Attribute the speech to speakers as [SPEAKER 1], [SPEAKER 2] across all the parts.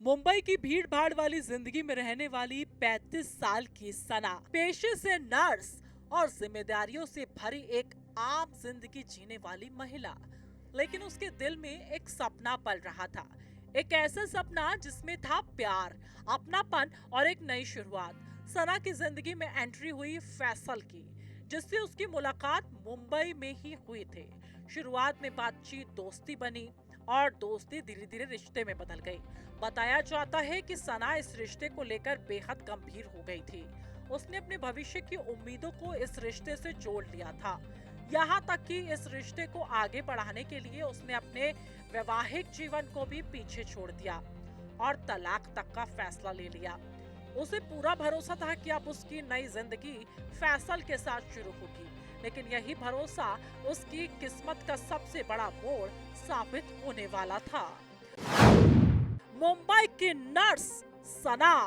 [SPEAKER 1] मुंबई की भीड़ भाड़ वाली जिंदगी में रहने वाली 35 साल की सना पेशे से नर्स और जिम्मेदारियों से भरी एक आम जिंदगी जीने वाली महिला। लेकिन उसके दिल में एक सपना पल रहा था। एक ऐसा सपना जिसमें था प्यार, अपनापन और एक नई शुरुआत। सना की जिंदगी में एंट्री हुई फैसल की, जिससे उसकी मुलाकात मुंबई में ही हुई थी। शुरुआत में बातचीत दोस्ती बनी और दोस्ती धीरे धीरे रिश्ते में बदल गई। बताया जाता है कि सना इस रिश्ते को लेकर बेहद गंभीर हो गई थी। उसने अपने भविष्य की उम्मीदों को इस रिश्ते से जोड़ लिया था। यहाँ तक कि इस रिश्ते को आगे बढ़ाने के लिए उसने अपने वैवाहिक जीवन को भी पीछे छोड़ दिया और तलाक तक का फैसला ले लिया। उसे पूरा भरोसा था कि अब उसकी नई जिंदगी फैसल के साथ शुरू होगी, लेकिन यही भरोसा उसकी किस्मत का सबसे बड़ा मोड़ साबित होने वाला था। मुंबई की नर्स सना,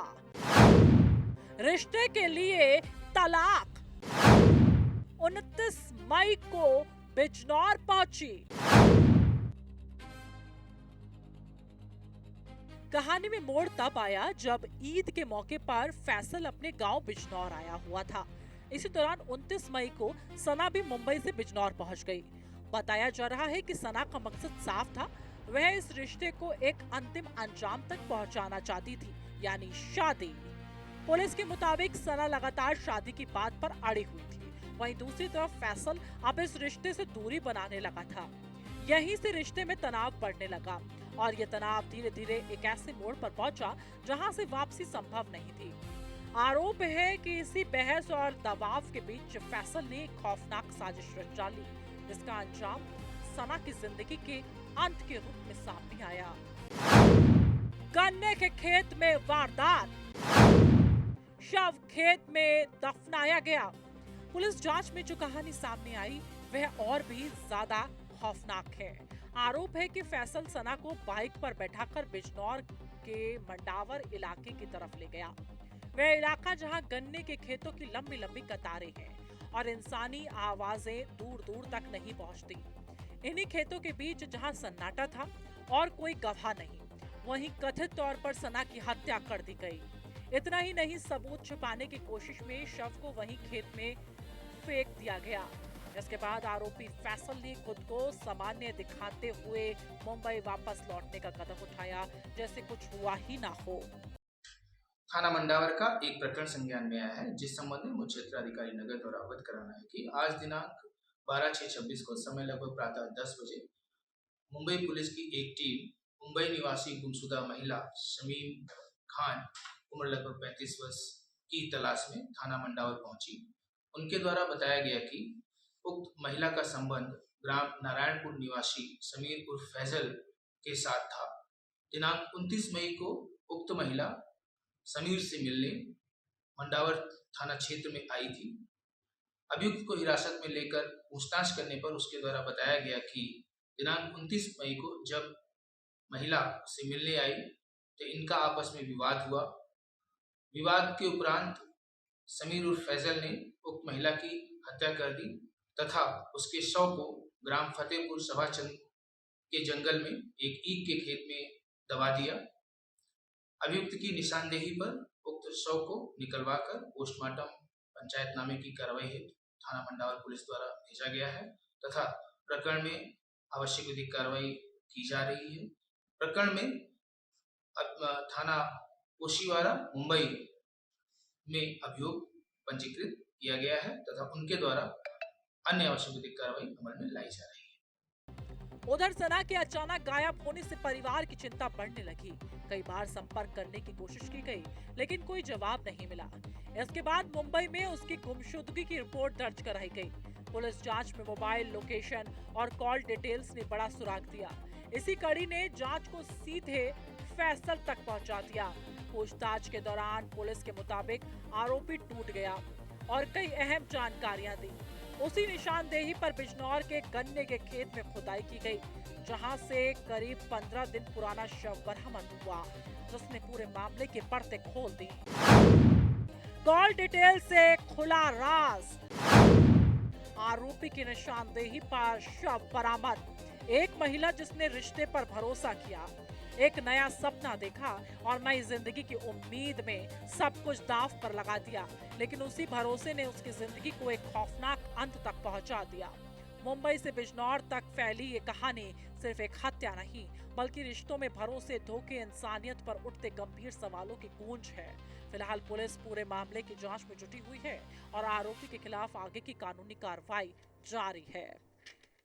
[SPEAKER 1] रिश्ते के लिए तलाक, 29 मई को बिजनौर पहुंची। कहानी में मोड़ तब आया जब ईद के मौके पर फैसल अपने गांव बिजनौर आया हुआ था। इसी दौरान 29 मई को सना भी मुंबई से बिजनौर पहुंच गई। बताया जा रहा है कि सना का मकसद साफ था, वह इस रिश्ते को एक अंतिम अंजाम तक पहुंचाना चाहती थी, यानी शादी। पुलिस के मुताबिक सना लगातार शादी की बात पर अड़ी हुई थी। वहीं दूसरी तरफ फैसल अब इस रिश्ते से दूरी बनाने लगा था। यहीं से रिश्ते में तनाव बढ़ने लगा और ये तनाव धीरे धीरे एक ऐसे मोड़ पर पहुंचा जहां से वापसी संभव नहीं थी। आरोप है कि इसी बहस और दबाव के बीच फैसल ने एक खौफनाक साजिश रच डाली, जिसका अंजाम सना की जिंदगी के अंत के रूप में सामने आया। गन्ने के खेत में वारदात, शव खेत में दफनाया गया। पुलिस जांच में जो कहानी सामने आई वह और भी ज्यादा खौफनाक है। आरोप है कि फैसल सना को बाइक पर बैठाकर बिजनौर के मंडावर इलाके की तरफ ले गया। वह इलाका जहां गन्ने के खेतों की लंबी लंबी कतारें हैं और इंसानी आवाजें दूर दूर तक नहीं पहुंचती। इन्हीं खेतों के बीच जहां सन्नाटा था और कोई गवाह नहीं, वहीं कथित तौर पर सना की हत्या कर दी गई। इतना ही नहीं, सबूत छुपाने की कोशिश में शव को वहीं खेत में फेंक दिया गया। इसके बाद आरोपी फैसल ने खुद को सामान्य दिखाते हुए मुंबई वापस लौटने का कदम उठाया, जैसे कुछ हुआ ही ना हो।
[SPEAKER 2] थाना मंडावर का एक प्रकरण संज्ञान में आया है, जिस संबंध में मुख्य क्षेत्राधिकारी नगर द्वारा अवगत कराना है कि आज दिनांक 12/6/26 को समय लगभग प्रातः 10 बजे मुंबई पुलिस की एक टीम मुंबई निवासी गुमशुदा महिला शमीम खान उम्र लगभग 35 वर्ष की तलाश में थाना मंडावर पहुंची। उनके द्वारा बताया गया कि उक्त महिला का संबंध ग्राम नारायणपुर निवासी समीर उर्फ फैजल के साथ था। दिनांक 29 मई को उक्त महिला समीर से मिलने मंडावर थाना क्षेत्र में आई थी। अभियुक्त को हिरासत में लेकर पूछताछ करने पर उसके द्वारा बताया गया कि दिनांक 29 मई को जब महिला से मिलने आई तो इनका आपस में विवाद हुआ। विवाद के उपरांत समीर उर्फ फैजल ने उक्त महिला की हत्या कर दी तथा उसके शव को ग्राम फतेहपुर सभाचंद के जंगल में एक ईख के खेत में दबा दिया। अभियुक्त की निशानदेही पर उक्त शव को निकलवाकर पोस्टमार्टम पंचायतनामे की कार्रवाई हेतु थाना मंडावर पुलिस द्वारा भेजा गया है तथा प्रकरण में आवश्यक विधिक कार्रवाई की जा रही है। प्रकरण में थाना ओशिवारा मुंबई में अभियोग पंजीकृत किया गया है तथा उनके द्वारा अन्य आवश्यक विधिक कार्रवाई अमल में लाई जा रही है।
[SPEAKER 1] उधर सना के अचानक गायब होने से परिवार की चिंता बढ़ने लगी। कई बार संपर्क करने की कोशिश की गई, लेकिन कोई जवाब नहीं मिला। इसके बाद मुंबई में उसकी गुमशुदगी की रिपोर्ट दर्ज कराई गई। पुलिस जांच में मोबाइल लोकेशन और कॉल डिटेल्स ने बड़ा सुराग दिया। इसी कड़ी ने जांच को सीधे फैसल तक पहुंचा दिया। पूछताछ के दौरान पुलिस के मुताबिक आरोपी टूट गया और कई अहम जानकारियां दी। उसी निशानदेही पर बिजनौर के गन्ने के खेत में खुदाई की गई, जहां से करीब 15 दिन पुराना शव बरामद हुआ, जिसने पूरे मामले के पर्दे खोल दिए। कॉल डिटेल से खुला राज, आरोपी की निशानदेही पर शव बरामद। एक महिला जिसने रिश्ते पर भरोसा किया, एक नया सपना देखा और नई जिंदगी की उम्मीद में सब कुछ दांव पर लगा दिया, लेकिन उसी भरोसे ने उसकी जिंदगी को एक खौफनाक अंत तक पहुंचा दिया। मुंबई से बिजनौर तक फैली ये कहानी सिर्फ एक हत्या नहीं, बल्कि रिश्तों में भरोसे, धोखे, इंसानियत पर उठते गंभीर सवालों की गूंज है। फिलहाल पुलिस पूरे मामले की जांच में जुटी हुई है और आरोपी के खिलाफ आगे की कानूनी कार्रवाई जारी है।